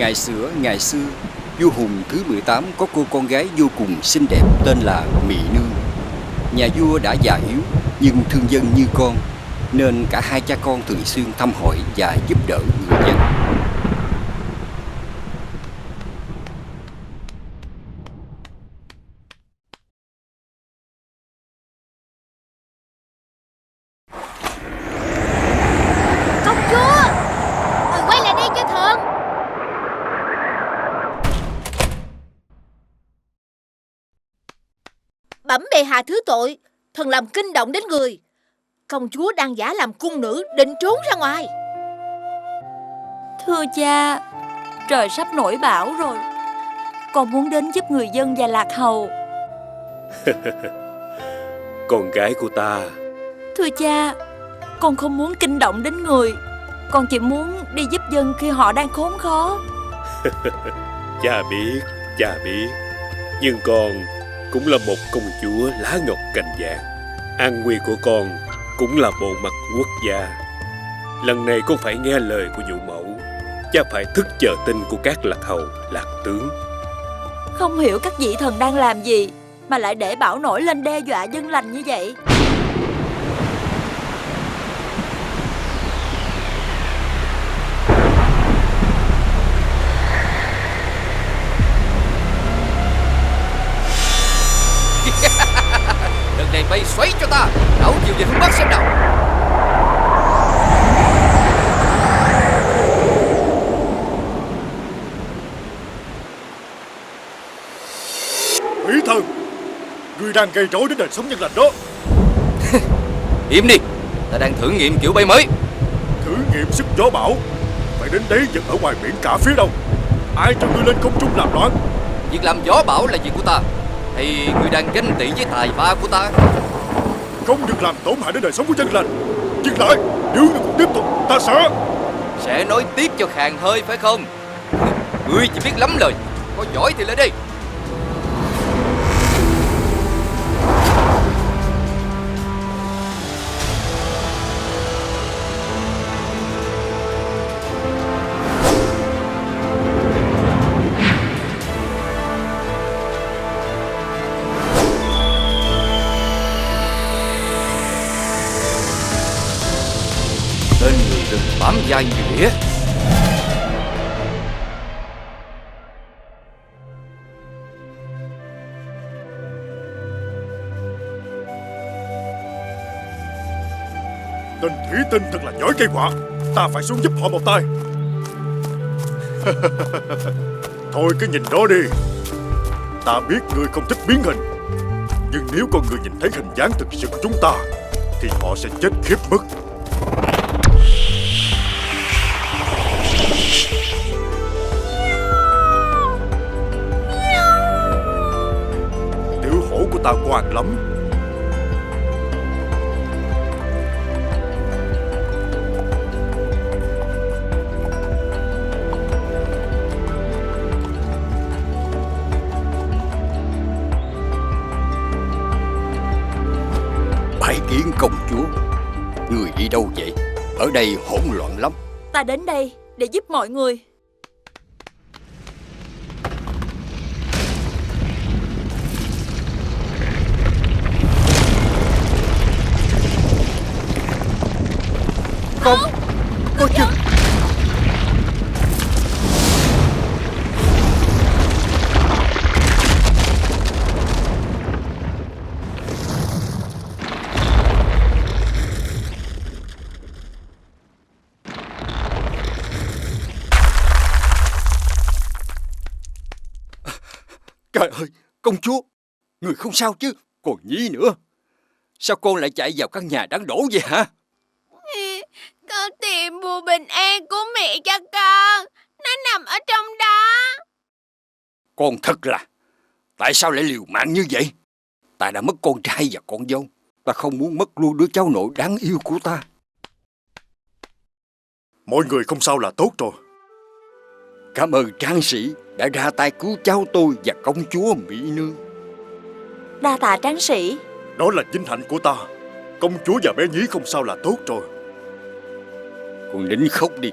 Ngày xưa, vua Hùng thứ 18 có cô con gái vô cùng xinh đẹp tên là Mỹ Nương. Nhà vua đã già yếu nhưng thương dân như con, nên cả hai cha con thường xuyên thăm hỏi và giúp đỡ người dân. Công chúa, người quay lại đây cho thần. Bẩm bệ hạ thứ tội, thần làm kinh động đến người. Công chúa đang giả làm cung nữ, định trốn ra ngoài. Thưa cha, trời sắp nổi bão rồi. Con muốn đến giúp người dân và lạc hầu. Con gái của ta. Thưa cha, con không muốn kinh động đến người. Con chỉ muốn đi giúp dân khi họ đang khốn khó. Cha biết. Nhưng con cũng là một công chúa lá ngọc cành vàng. An nguy của con cũng là bộ mặt quốc gia. Lần này con phải nghe lời của dụ mẫu. Cha phải thức chờ tin của các lạc hầu, lạc tướng. Không hiểu các vị thần đang làm gì mà lại để bão nổi lên đe dọa dân lành như vậy. Lần này bay xoáy cho ta, đảo chiều về hướng bắc xem nào. Quỷ thần, ngươi đang gây rối đến đời sống nhân lành đó. Im đi, ta đang thử nghiệm kiểu bay mới. Thử nghiệm sức gió bão, phải đến đấy dừng ở ngoài biển cả phía đông. Ai cho ngươi lên không trung làm loạn? Việc làm gió bão là việc của ta, hay ngươi đang ganh tị với tài ba của ta? Không được làm tổn hại đến đời sống của dân lành. Dừng lại, nếu ngươi còn tiếp tục, ta sẽ nói tiếp cho khàn hơi phải không? Ngươi chỉ biết lắm lời, có giỏi thì lên đi. Tên người đừng bám vai như đĩa. Tên thủy tinh thật là giỏi gây họa. Ta phải xuống giúp họ một tay. Thôi cứ nhìn đó đi. Ta biết ngươi không thích biến hình, nhưng nếu con người nhìn thấy hình dáng thực sự của chúng ta thì họ sẽ chết khiếp mất. Tiểu hổ của ta ngoan lắm. Bái kiến công chúa. Người đi đâu vậy? Ở đây hỗn loạn lắm. Ta đến đây để giúp mọi người. Cô chưa. Trời ơi, công chúa, người không sao chứ? Còn Nhi nữa. Sao con lại chạy vào căn nhà đáng đổ vậy hả? Con tìm bùa bình an của mẹ cho con. Nó nằm ở trong đó. Con thật là, tại sao lại liều mạng như vậy? Ta đã mất con trai và con dâu. Ta không muốn mất luôn đứa cháu nội đáng yêu của ta. Mọi người không sao là tốt rồi. Cảm ơn tráng sĩ đã ra tay cứu cháu tôi và công chúa Mỹ Nương. Đa tạ tráng sĩ. Đó là vinh hạnh của ta. Công chúa và bé Nhí không sao là tốt rồi. Con nín khóc đi.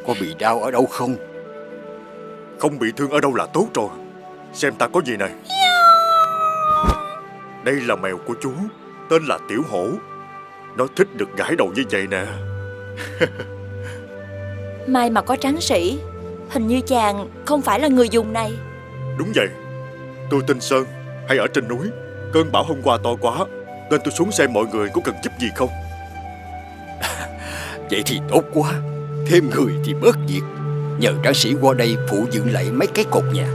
Có bị đau ở đâu không? Không bị thương ở đâu là tốt rồi. Xem ta có gì này. Đây là mèo của chú, tên là Tiểu Hổ. Nó thích được gãi đầu như vậy nè. May mà có tráng sĩ. Hình như chàng không phải là người dùng này. Đúng vậy. Tôi tên Sơn, hay ở trên núi. Cơn bão hôm qua to quá, nên tôi xuống xem mọi người có cần giúp gì không. Vậy thì tốt quá. Thêm người thì bớt việc. Nhờ tráng sĩ qua đây phụ dựng lại mấy cái cột nhà.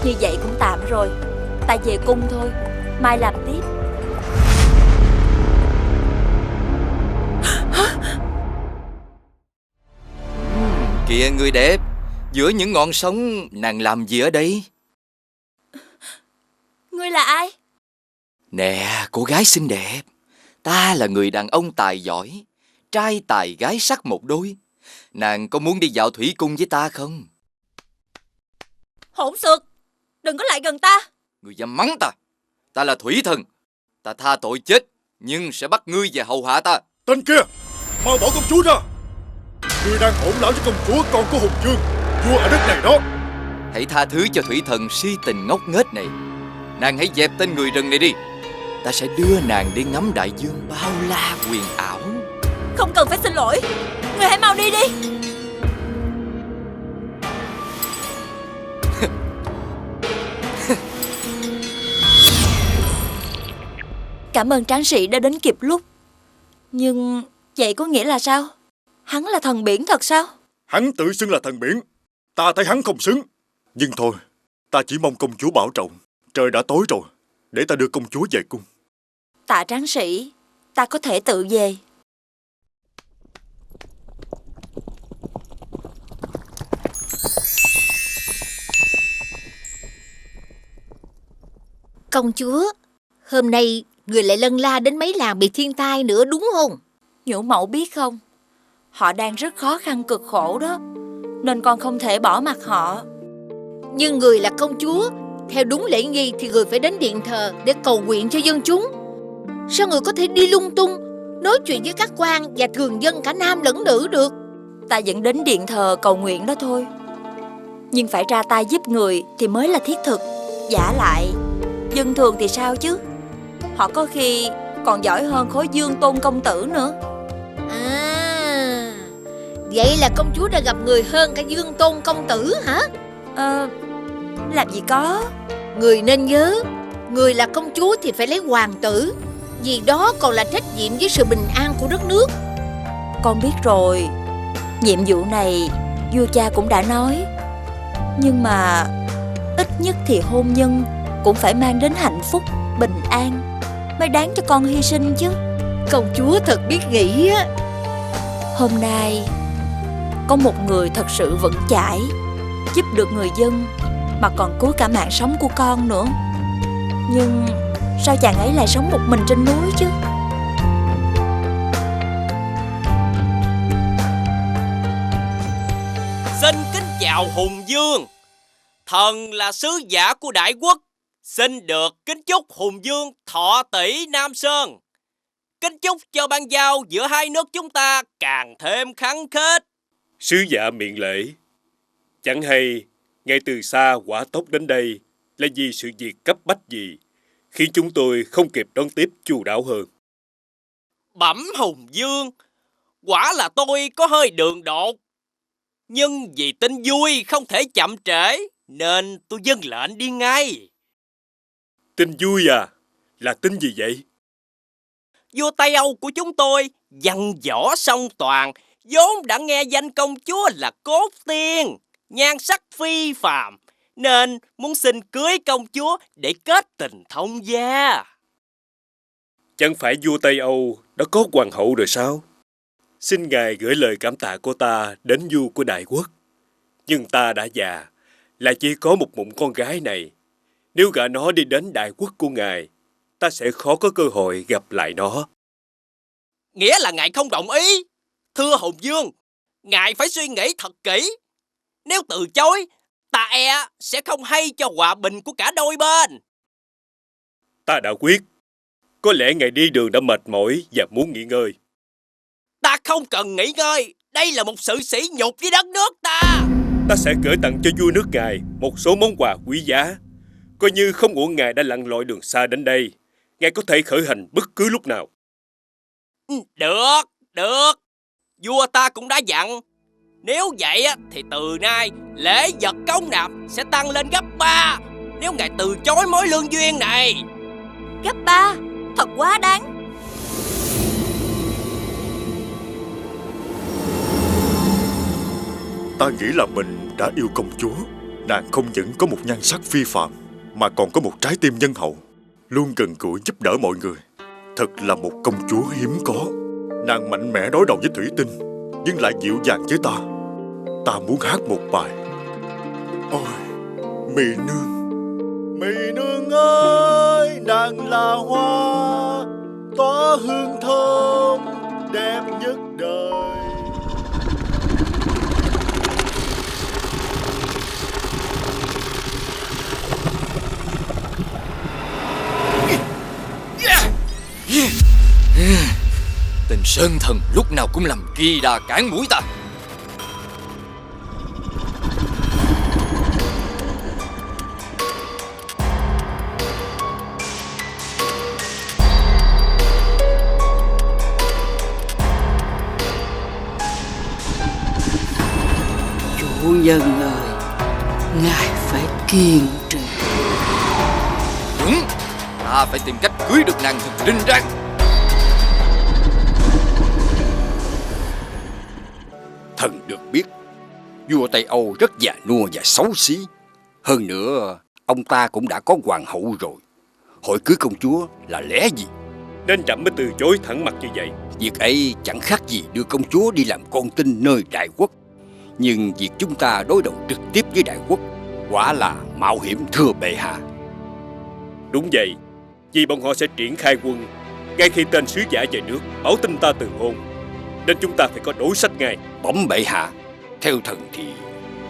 Như vậy cũng tạm rồi. Ta về cung thôi, mai làm tiếp. Kìa người đẹp, giữa những ngọn sóng nàng làm gì ở đây? Ngươi là ai? Nè, cô gái xinh đẹp, ta là người đàn ông tài giỏi, trai tài gái sắc một đôi. Nàng có muốn đi dạo thủy cung với ta không? Hỗn xược, đừng có lại gần ta. Ngươi dám mắng ta? Ta là thủy thần. Ta tha tội chết, nhưng sẽ bắt ngươi về hầu hạ ta. Tên kia, mau bỏ công chúa ra. Ngươi đang hỗn láo với công chúa con của Hùng Vương, vua ở đất này đó. Hãy tha thứ cho thủy thần si tình ngốc nghếch này. Nàng hãy dẹp tên người rừng này đi. Ta sẽ đưa nàng đi ngắm đại dương bao la huyền ảo. Không cần phải xin lỗi. Ngươi hãy mau đi đi. Cảm ơn tráng sĩ đã đến kịp lúc. Nhưng vậy có nghĩa là sao? Hắn là thần biển thật sao? Hắn tự xưng là thần biển. Ta thấy hắn không xứng. Nhưng thôi, ta chỉ mong công chúa bảo trọng. Trời đã tối rồi, để ta đưa công chúa về cung. Tạ tráng sĩ, ta có thể tự về. Công chúa, hôm nay người lại lân la đến mấy làng bị thiên tai nữa đúng không? Nhũ mẫu biết không, họ đang rất khó khăn cực khổ đó, nên con không thể bỏ mặc họ. Nhưng người là công chúa, theo đúng lễ nghi thì người phải đến điện thờ để cầu nguyện cho dân chúng. Sao người có thể đi lung tung, nói chuyện với các quan và thường dân cả nam lẫn nữ được? Ta vẫn đến điện thờ cầu nguyện đó thôi. Nhưng phải ra tay giúp người thì mới là thiết thực. Vả lại, dân thường thì sao chứ? Họ có khi còn giỏi hơn khối Dương Tôn công tử nữa. À, vậy là công chúa đã gặp người hơn cả Dương Tôn công tử hả? Làm gì có. Người nên nhớ, người là công chúa thì phải lấy hoàng tử, vì đó còn là trách nhiệm với sự bình an của đất nước. Con biết rồi. Nhiệm vụ này vua cha cũng đã nói. Nhưng mà ít nhất thì hôn nhân cũng phải mang đến hạnh phúc, bình an, mới đáng cho con hy sinh chứ. Công chúa thật biết nghĩ á. Hôm nay có một người thật sự vững chãi, giúp được người dân, mà còn cứu cả mạng sống của con nữa. Nhưng sao chàng ấy lại sống một mình trên núi chứ? Xin kính chào Hùng Vương. Thần là sứ giả của đại quốc, xin được kính chúc Hùng Vương thọ tỷ Nam Sơn. Kính chúc cho bang giao giữa hai nước chúng ta càng thêm khăng khít. Sứ giả miệng lễ. Chẳng hay ngay từ xa hỏa tốc đến đây là vì sự việc cấp bách gì khiến chúng tôi không kịp đón tiếp chu đáo hơn. Bẩm Hùng Vương, quả là tôi có hơi đường đột, nhưng vì tin vui không thể chậm trễ nên tôi vâng lệnh đi ngay. Tin vui à? Là tin gì vậy? Vua Tây Âu của chúng tôi văn võ song toàn, vốn đã nghe danh công chúa là cốt tiên, nhan sắc phi phàm, nên muốn xin cưới công chúa để kết tình thông gia. Chẳng phải vua Tây Âu đã có hoàng hậu rồi sao? Xin ngài gửi lời cảm tạ của ta đến vua của đại quốc. Nhưng ta đã già, lại chỉ có một mụn con gái này. Nếu gả nó đi đến đại quốc của ngài, ta sẽ khó có cơ hội gặp lại nó. Nghĩa là ngài không đồng ý? Thưa Hùng Vương, ngài phải suy nghĩ thật kỹ. Nếu từ chối, ta sẽ không hay cho hòa bình của cả đôi bên. Ta đã quyết. Có lẽ ngài đi đường đã mệt mỏi và muốn nghỉ ngơi. Ta không cần nghỉ ngơi. Đây là một sự sỉ nhục với đất nước ta. Ta sẽ gửi tặng cho vua nước ngài một số món quà quý giá. Coi như không uổng ngài đã lặn lội đường xa đến đây. Ngài có thể khởi hành bất cứ lúc nào. Được. Vua ta cũng đã dặn. Nếu vậy thì từ nay lễ vật cống nạp sẽ tăng lên gấp 3 nếu ngài từ chối mối lương duyên này. Gấp 3? Thật quá đáng. Ta nghĩ là mình đã yêu công chúa. Nàng không những có một nhan sắc phi phàm, mà còn có một trái tim nhân hậu, luôn gần gũi giúp đỡ mọi người. Thật là một công chúa hiếm có. Nàng mạnh mẽ đối đầu với thủy tinh, nhưng lại dịu dàng với ta. Ta muốn hát một bài. Ôi, Mị Nương, Mị Nương ơi, nàng là hoa tỏa hương thơm đẹp nhất đời. Tên sơn thần lúc nào cũng làm kỳ đà cản mũi ta. Chủ nhân ơi, ngài phải kiên trì. Đúng, ta phải tìm cách cưới được nàng thần linh Trang. Thần được biết, vua Tây Âu rất già nua và xấu xí. Hơn nữa, ông ta cũng đã có hoàng hậu rồi. Hỏi cưới công chúa là lẽ gì? Nên trẫm mới từ chối thẳng mặt như vậy. Việc ấy chẳng khác gì đưa công chúa đi làm con tin nơi đại quốc. Nhưng việc chúng ta đối đầu trực tiếp với đại quốc quả là mạo hiểm, thưa bệ hạ. Đúng vậy, vì bọn họ sẽ triển khai quân ngay khi tên sứ giả về nước báo tin ta từ hôn. Nên chúng ta phải có đối sách ngay. Bẩm bệ hạ, theo thần thì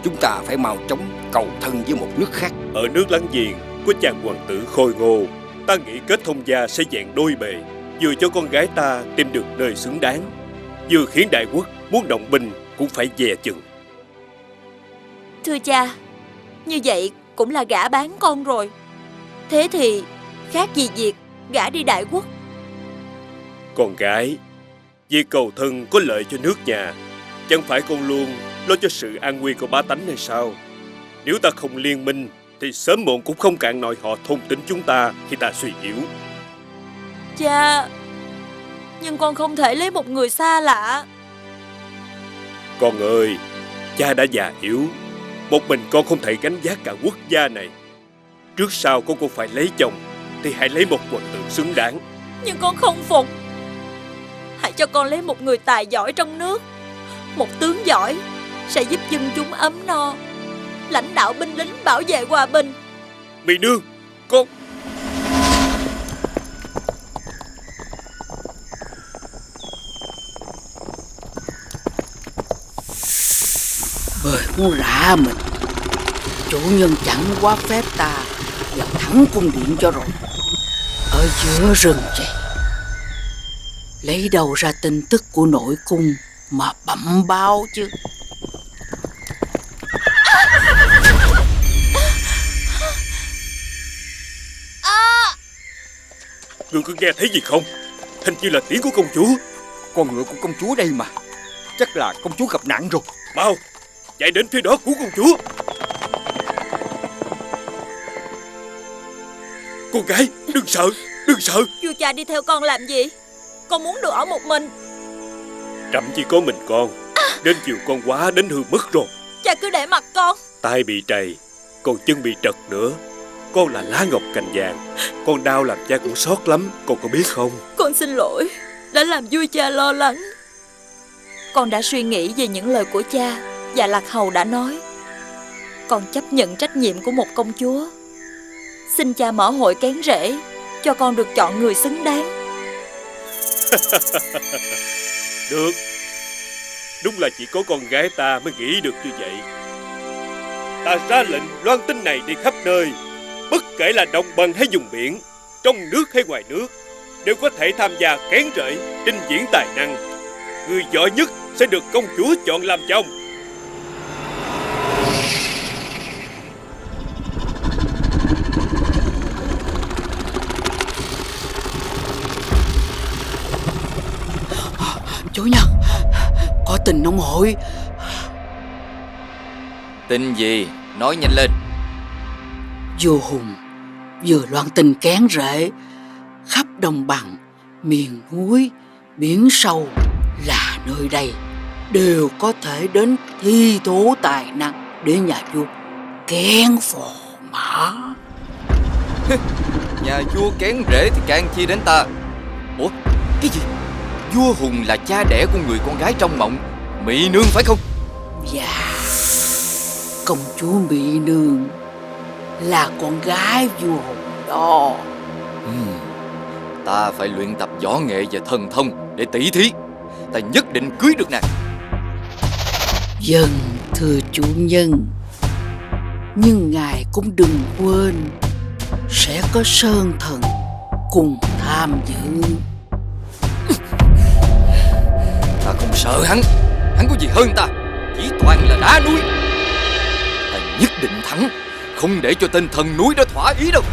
chúng ta phải mau chóng cầu thân với một nước khác. Ở nước láng giềng có chàng hoàng tử khôi ngô. Ta nghĩ kết thông gia sẽ vẹn đôi bề, vừa cho con gái ta tìm được nơi xứng đáng, vừa khiến đại quốc muốn động binh cũng phải dè chừng. Thưa cha, như vậy cũng là gả bán con rồi. Thế thì khác gì việc gả đi đại quốc. Con gái, việc cầu thân có lợi cho nước nhà. Chẳng phải con luôn lo cho sự an nguy của bá tánh hay sao? Nếu ta không liên minh thì sớm muộn cũng không cạn nổi họ thôn tính chúng ta khi ta suy yếu. Cha, nhưng con không thể lấy một người xa lạ. Con ơi, cha đã già yếu, một mình con không thể gánh vác cả quốc gia này. Trước sau con cũng phải lấy chồng, thì hãy lấy một hoàng tử xứng đáng. Nhưng con không phục. Hãy cho con lấy một người tài giỏi trong nước. Một tướng giỏi sẽ giúp dân chúng ấm no, lãnh đạo binh lính bảo vệ hòa bình. Mị Nương, con... Bởi muốn rã mình, chủ nhân chẳng quá phép ta dẫn thẳng cung điện cho rồi. Ở giữa rừng vậy, lấy đầu ra tin tức của nội cung mà bẩm báo chứ. Ngươi có nghe thấy gì không? Hình như là tiếng của công chúa. Con ngựa của công chúa đây mà. Chắc là công chúa gặp nạn rồi. Mau, chạy đến phía đó cứu công chúa. Con gái, đừng sợ, đừng sợ. Vua cha đi theo con làm gì? Con muốn được ở một mình. Trẫm chỉ có mình con, đến chiều con quá đến hư mất rồi. Cha cứ để mặc con. Tai bị trầy, còn chân bị trật nữa. Con là lá ngọc cành vàng, con đau làm cha cũng xót lắm, con có biết không? Con xin lỗi, đã làm vua cha lo lắng. Con đã suy nghĩ về những lời của cha và Lạc Hầu đã nói. Con chấp nhận trách nhiệm của một công chúa. Xin cha mở hội kén rễ, cho con được chọn người xứng đáng. Được, đúng là chỉ có con gái ta mới nghĩ được như vậy. ta ra lệnh loan tin này đi khắp nơi. Bất kể là đồng bằng hay vùng biển, trong nước hay ngoài nước, đều có thể tham gia kén rễ, trình diễn tài năng. Người giỏi nhất sẽ được công chúa chọn làm chồng. Chủ nhân, có tin nóng hổi. Tin gì? Nói nhanh lên. Vua Hùng vừa loan tin kén rễ khắp đồng bằng, miền núi, biển sâu là nơi đây đều có thể đến thi thố tài năng để nhà vua kén phò mã. Nhà vua kén rễ thì can chi đến ta? Ủa, cái gì? Vua Hùng là cha đẻ của người con gái trong mộng, Mỹ Nương phải không? Dạ, công chúa Mỹ Nương là con gái vua Hùng đó. Ta phải luyện tập võ nghệ và thần thông để tỷ thí. Ta nhất định cưới được nàng. Vâng, thưa chủ nhân. Nhưng ngài cũng đừng quên sẽ có Sơn Thần cùng tham dự. Ta không sợ hắn. Hắn có gì hơn ta? Chỉ toàn là đá núi. Ta nhất định thắng, không để cho tên thần núi đó thỏa ý đâu.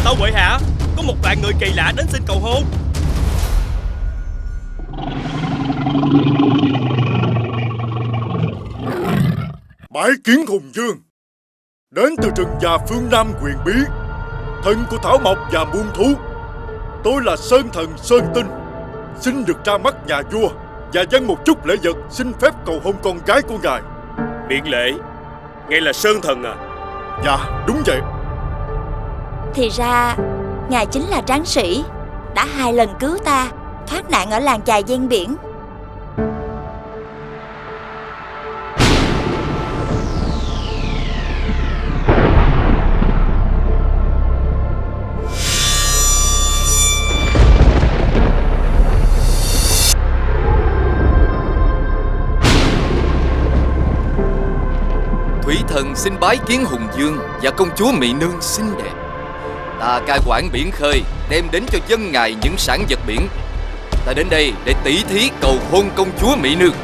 Tâu bệ hạ, có một đoàn người kỳ lạ đến xin cầu hôn. Bái kiến Hùng Vương. Đến từ rừng già phương Nam huyền bí, thân của thảo mộc và muôn thú. Tôi là Sơn Thần Sơn Tinh, xin được ra mắt nhà vua và dâng một chút lễ vật, xin phép cầu hôn con gái của ngài. Miễn lễ. Ngài là Sơn Thần à? Dạ, đúng vậy. Thì ra ngài chính là tráng sĩ đã 2 lần cứu ta thoát nạn ở làng chài ven biển. Thủy Thần xin bái kiến Hùng Vương và công chúa Mỹ Nương xinh đẹp. Ta cai quản biển khơi, đem đến cho dân ngài những sản vật biển. Ta đến đây để tỷ thí cầu hôn công chúa Mỹ Nương.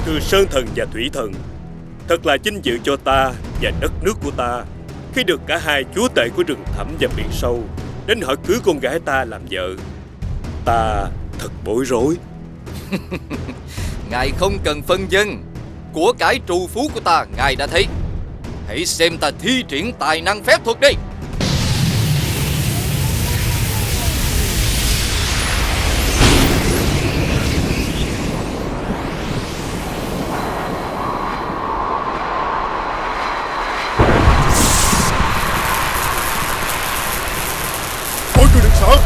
Thưa Sơn Thần và Thủy Thần, thật là vinh dự cho ta và đất nước của ta khi được cả hai chúa tể của rừng thẳm và biển sâu đến hỏi cưới con gái ta làm vợ. Ta thật bối rối. Ngài không cần phân vân. Của cải trù phú của ta ngài đã thấy. Hãy xem ta thi triển tài năng phép thuật đi. Mọi người đừng sợ.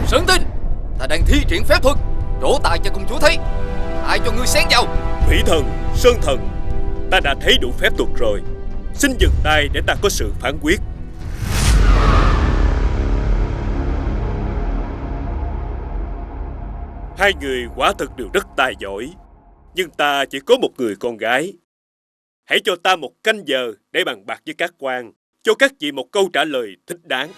Sơn Tinh, ta đang thi triển phép thuật, trổ tài cho công chúa thấy. Ai cho ngươi xen vào? Thủy Thần, Sơn Thần, ta đã thấy đủ phép thuật rồi. Xin dừng tay để ta có sự phán quyết. Hai người quả thật đều rất tài giỏi, nhưng ta chỉ có một người con gái. Hãy cho ta một canh giờ để bàn bạc với các quan, cho các vị một câu trả lời thích đáng.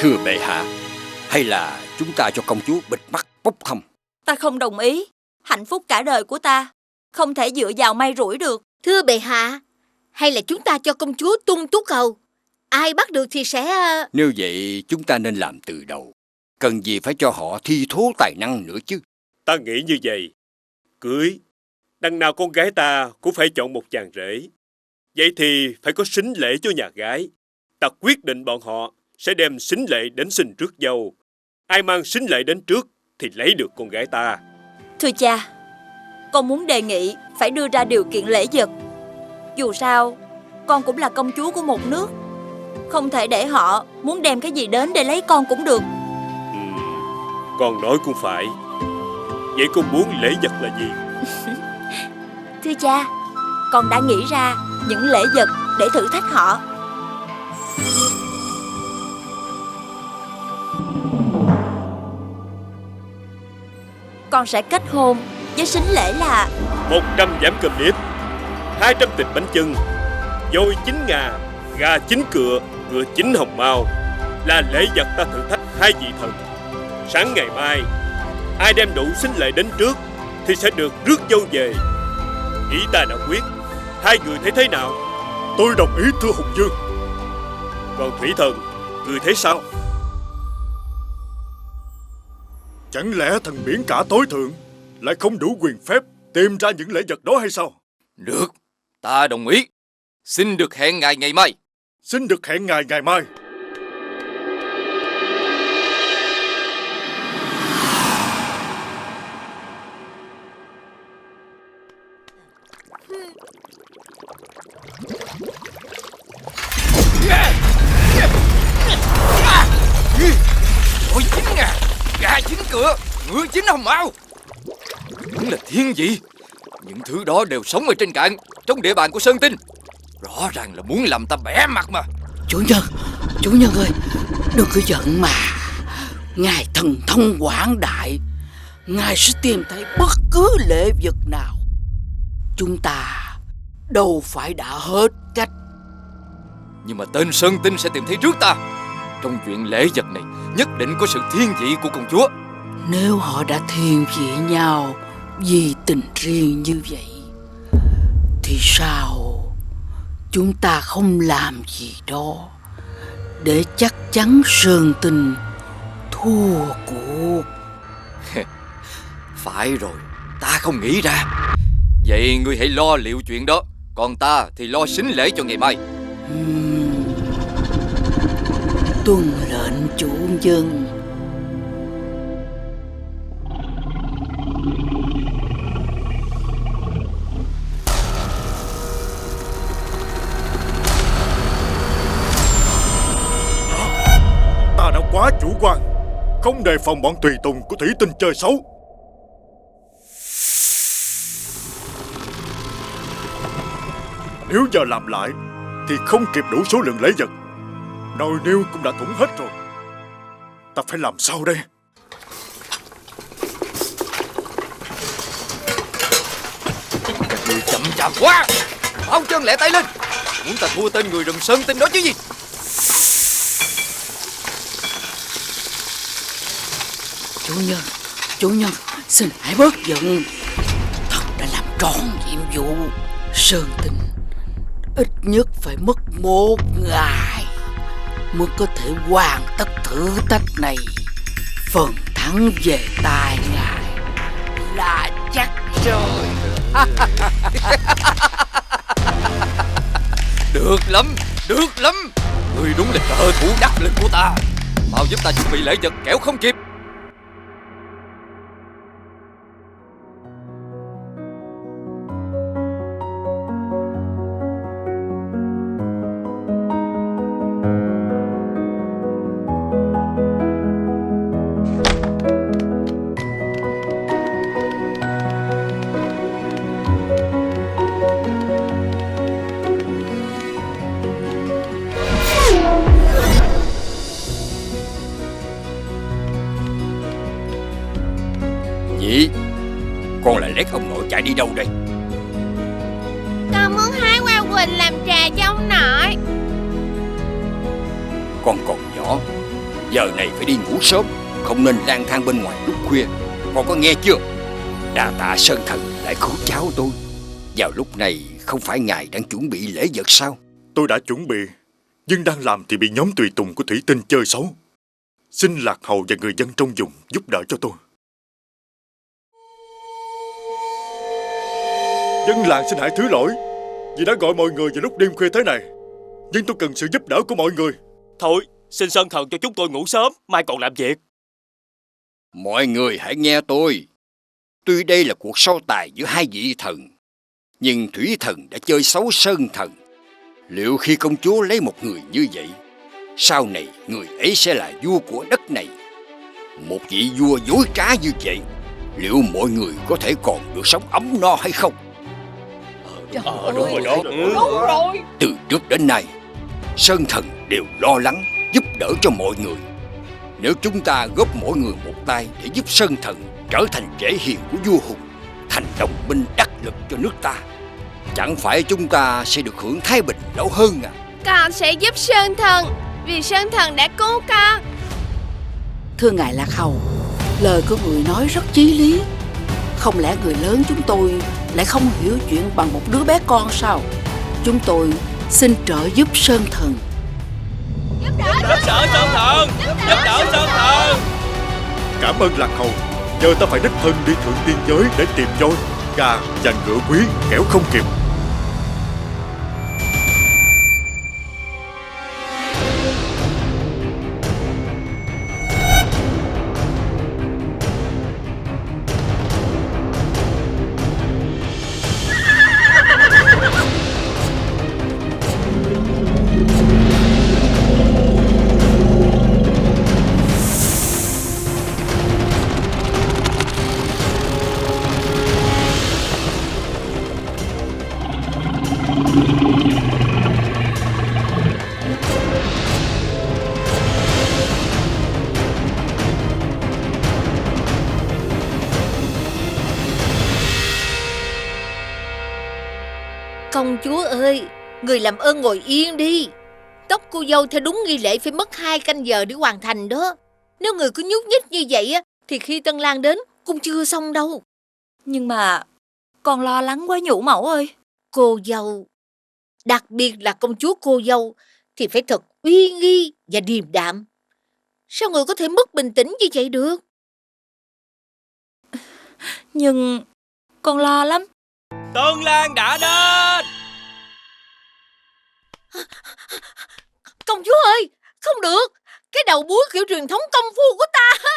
Thưa bệ hạ, hay là chúng ta cho công chúa bịt mắt bốc thăm? Ta không đồng ý. Hạnh phúc cả đời của ta không thể dựa vào may rủi được. Thưa bệ hạ, hay là chúng ta cho công chúa tung tú cầu. Ai bắt được thì sẽ... Nếu vậy chúng ta nên làm từ đầu. Cần gì phải cho họ thi thố tài năng nữa chứ. Ta nghĩ như vậy. Cưới, đằng nào con gái ta cũng phải chọn một chàng rể. Vậy thì phải có sính lễ cho nhà gái. ta quyết định bọn họ sẽ đem sính lệ đến xin rước dâu. Ai mang sính lệ đến trước thì lấy được con gái ta. Thưa cha, con muốn đề nghị phải đưa ra điều kiện lễ vật. Dù sao, con cũng là công chúa của một nước. Không thể để họ muốn đem cái gì đến để lấy con cũng được. Con nói cũng phải. Vậy con muốn lễ vật là gì? Thưa cha, con đã nghĩ ra những lễ vật để thử thách họ. Con sẽ kết hôn với sính lễ là 100 giám cơm nếp, 200 thịt bánh chưng, dôi 9 ngà, gà 9 cựa, ngựa 9 hồng mao, là lễ vật ta thử thách hai vị thần. Sáng ngày mai, ai đem đủ sính lệ đến trước thì sẽ được rước dâu về. Ý ta đã quyết, hai người thấy thế nào? Tôi đồng ý thưa Hùng Dương. Còn Thủy Thần, người thấy sao? Chẳng lẽ thần biển cả tối thượng lại không đủ quyền phép tìm ra những lễ vật đó hay sao? Được, ta đồng ý. Xin được hẹn ngài ngày mai. Xin được hẹn ngài ngày mai. Ôi 9 ngà, gà 9 cựa, ngựa 9 hồng mao. Đúng là thiên vị. Những thứ đó đều sống ở trên cạn, trong địa bàn của Sơn Tinh. Rõ ràng là muốn làm ta bẻ mặt mà. Chủ nhân ơi, đừng có giận mà. Ngài thần thông quảng đại, Ngài sẽ tìm thấy bất cứ lễ vật nào. Chúng ta đâu phải đã hết cách. Nhưng mà tên Sơn Tinh sẽ tìm thấy trước ta. Trong chuyện lễ vật này nhất định có sự thiên vị của công chúa. Nếu họ đã thiên vị nhau vì tình riêng như vậy, thì sao chúng ta không làm gì đó để chắc chắn Sơn Tinh thua cuộc? Phải rồi, ta không nghĩ ra. Vậy ngươi hãy lo liệu chuyện đó, còn ta thì lo sính lễ cho ngày mai. Tuân lệnh chủ nhân. Ta đã quá chủ quan, không đề phòng bọn tùy tùng của Thủy Tinh chơi xấu. Nếu giờ làm lại thì không kịp đủ số lượng lễ vật. Nồi niêu cũng đã thủng hết rồi. Ta phải làm sao đây? Các ngươi chậm chạp quá. Bao chân lẹ tay lên. Muốn ta thua tên người rừng Sơn Tinh đó chứ gì. Chủ nhân, xin hãy bớt giận. Thần đã làm tròn nhiệm vụ. Sơn Tinh ít nhất phải mất 1 ngày mới có thể hoàn tất thử thách này. Phần thắng về tay ngài là chắc rồi. Được lắm. Ngươi đúng là trợ thủ đắc lực của ta. Mau giúp ta chuẩn bị lễ vật kẻo không kịp. Nhị, con lại lét ông nội chạy đi đâu đây? Con muốn hái hoa quỳnh làm trà cho ông nội. Con còn nhỏ, giờ này phải đi ngủ sớm, không nên lang thang bên ngoài lúc khuya. Con có nghe chưa? Đa tạ Sơn Thần lại cứu cháu tôi. Vào lúc này không phải ngài đang chuẩn bị lễ vật sao? Tôi đã chuẩn bị, nhưng đang làm thì bị nhóm tùy tùng của Thủy Tinh chơi xấu. Xin Lạc Hầu và người dân trong vùng giúp đỡ cho tôi. Dân làng xin hãy thứ lỗi vì đã gọi mọi người vào lúc đêm khuya thế này. nhưng tôi cần sự giúp đỡ của mọi người. Thôi, xin Sơn Thần cho chúng tôi ngủ sớm, mai còn làm việc. Mọi người hãy nghe tôi. Tuy đây là cuộc so tài giữa hai vị thần, nhưng Thủy Thần đã chơi xấu Sơn Thần. Liệu khi công chúa lấy một người như vậy, sau này người ấy sẽ là vua của đất này? Một vị vua dối trá như vậy, liệu mọi người có thể còn được sống ấm no hay không? Đúng rồi đó. Đúng rồi. Từ trước đến nay, Sơn Thần đều lo lắng giúp đỡ cho mọi người. Nếu chúng ta góp mỗi người một tay để giúp Sơn Thần trở thành rễ hiền của vua Hùng, thành đồng minh đắc lực cho nước ta, chẳng phải chúng ta sẽ được hưởng thái bình lâu hơn à? Con sẽ giúp Sơn Thần, vì Sơn Thần đã cứu con. Thưa ngài Lạc Hầu, lời của người nói rất chí lý. Không lẽ người lớn chúng tôi lại không hiểu chuyện bằng một đứa bé con sao? Chúng tôi xin trợ giúp Sơn Thần. Giúp đỡ Sơn Thần, giúp đỡ Sơn Thần. Cảm ơn Lạc Hầu. Giờ ta phải đích thân đi thượng tiên giới để tìm voi, gà và ngựa quý, kẻo không kịp. Công chúa ơi, người làm ơn ngồi yên đi. Tóc cô dâu theo đúng nghi lễ phải mất 2 canh giờ để hoàn thành đó. Nếu người cứ nhúc nhích như vậy á, thì khi Tân Lang đến cũng chưa xong đâu. Nhưng mà con lo lắng quá nhũ mẫu ơi. Cô dâu, đặc biệt là công chúa cô dâu, thì phải thật uy nghi và điềm đạm. Sao người có thể mất bình tĩnh như vậy được? Nhưng con lo lắm. Tân Lang đã đến. Công chúa ơi, không được. Cái đầu búa kiểu truyền thống công phu của ta.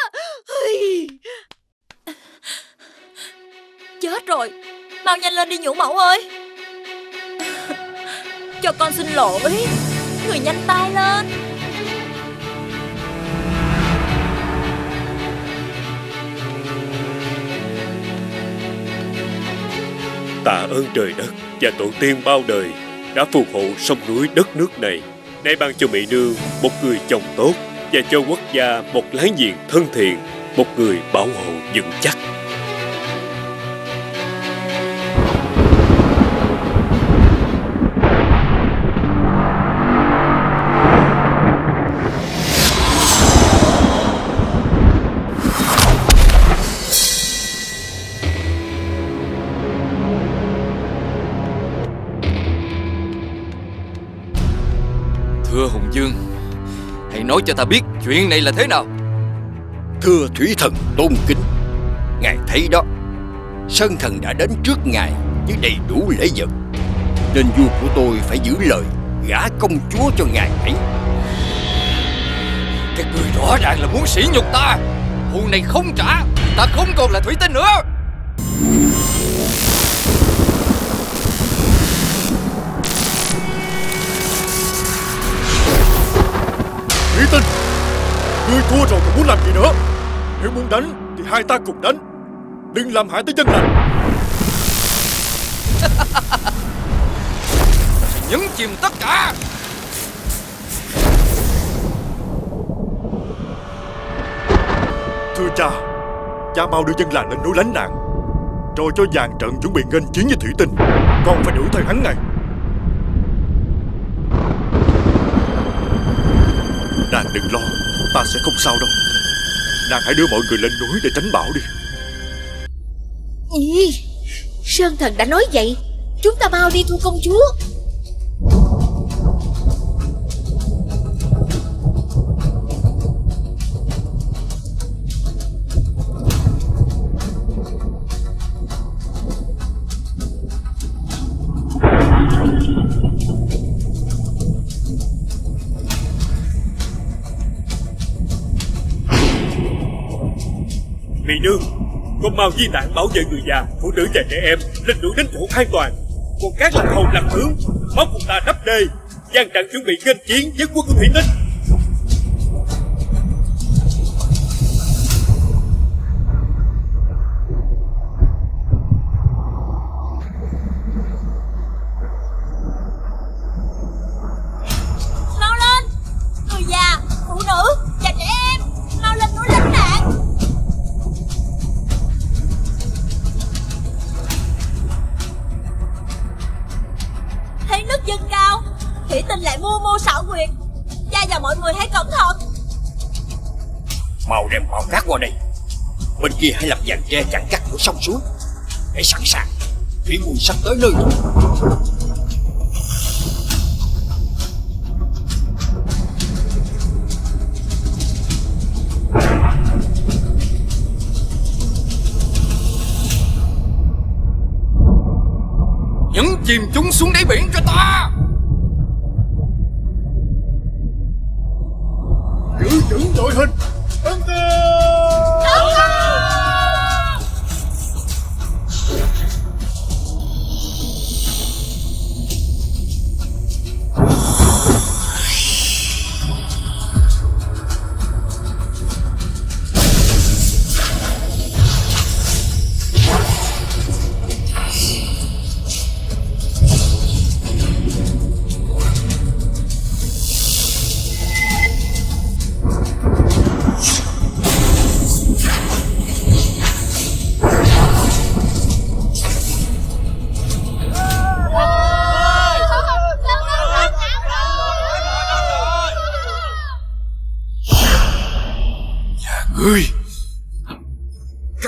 Chết rồi, mau nhanh lên đi nhũ mẫu ơi. Cho con xin lỗi. Người nhanh tay lên. Tạ ơn trời đất và tổ tiên bao đời đã phù hộ sông núi đất nước này. Nay ban cho Mỹ Nương một người chồng tốt và cho quốc gia một láng giềng thân thiện, một người bảo hộ vững chắc. Thưa Hùng Dương, hãy nói cho ta biết chuyện này là thế nào. Thưa Thủy Thần tôn kính, ngài thấy đó, Sơn Thần đã đến trước ngài với đầy đủ lễ vật, nên vua của tôi phải giữ lời gả công chúa cho ngài ấy. Các ngươi rõ ràng là muốn sỉ nhục ta. Thù này không trả, ta không còn là thủy tinh nữa. Thủy Tinh, ngươi thua rồi còn muốn làm gì nữa? Nếu muốn đánh thì hai ta cùng đánh, đừng làm hại tới dân lành. Sẽ nhấn chìm tất cả. Thưa cha mau đưa dân làng lên núi lánh nạn, rồi cho dàn trận chuẩn bị nghênh chiến với Thủy Tinh. Con phải đuổi theo hắn ngay. Nàng đừng lo, ta sẽ không sao đâu. Nàng hãy đưa mọi người lên núi để tránh bão đi. Ý, Sơn Thần đã nói vậy. Chúng ta mau đi thôi công chúa. Nương, con mau di tản bảo vệ người già, phụ nữ và trẻ em lên đuổi đến chỗ an toàn. Còn các lạc hầu lạc tướng máu cùng ta đắp đê, gian trận chuẩn bị nghênh chiến với quân của Thủy Tinh. Mau lên, người già, phụ nữ và trẻ em, mau lên núi lánh nạn. Thấy nước dâng cao, Thủy Tinh lại mưu mô xảo quyệt. Cha và mọi người hãy cẩn thận. Mau đem bao cát qua đây. Bên kia hãy lập dàn tre chặn cắt của sông suối. Hãy sẵn sàng, thủy quân sắp tới nơi rồi. Nhấn chìm chúng xuống đáy biển cho ta. Giữ vững đội hình. Ấn tên.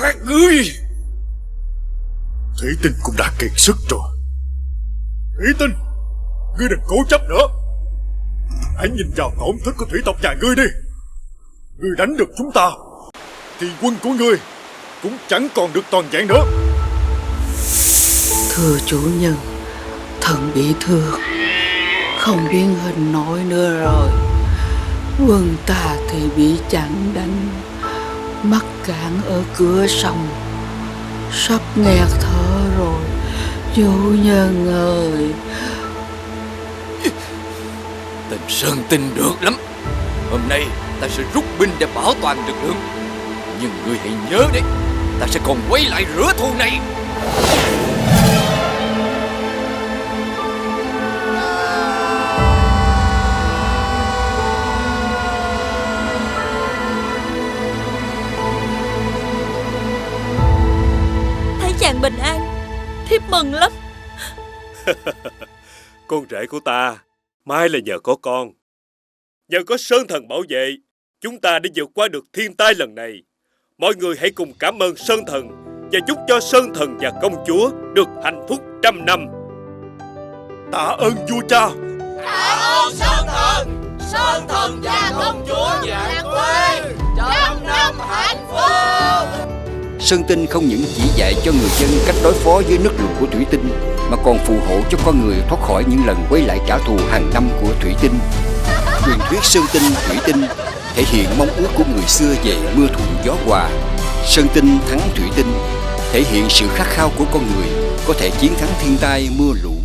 Các ngươi Thủy Tinh cũng đã kiệt sức rồi. Thủy Tinh, ngươi đừng cố chấp nữa. Hãy nhìn vào tổn thất của thủy tộc nhà ngươi đi. Ngươi đánh được chúng ta thì quân của ngươi cũng chẳng còn được toàn vẹn nữa. Thưa chủ nhân, thần bị thương, không biến hình nổi nữa rồi. Quân ta thì bị chặn đánh, mắc cạn ở cửa sông, sắp nghẹt thở rồi. Chủ nhân ơi. Tên Sơn Tinh được lắm. Hôm nay ta sẽ rút binh để bảo toàn lực lượng. Nhưng ngươi hãy nhớ đấy, ta sẽ còn quay lại rửa thù này. Thấy chàng bình an, thiếp mừng lắm. Con rể của ta, mai là nhờ có con. Nhờ có Sơn Thần bảo vệ, chúng ta đã vượt qua được thiên tai lần này. Mọi người hãy cùng cảm ơn Sơn Thần và chúc cho Sơn Thần và công chúa được hạnh phúc 100 năm. Tạ ơn vua cha. Tạ ơn Sơn Thần và công chúa vạn quê, 100 năm hạnh phúc. Sơn Tinh không những chỉ dạy cho người dân cách đối phó với nước lụt của Thủy Tinh, mà còn phù hộ cho con người thoát khỏi những lần quay lại trả thù hàng năm của Thủy Tinh. Truyền thuyết Sơn Tinh Thủy Tinh thể hiện mong ước của người xưa về mưa thuận gió hòa. Sơn Tinh thắng Thủy Tinh thể hiện sự khát khao của con người có thể chiến thắng thiên tai mưa lũ.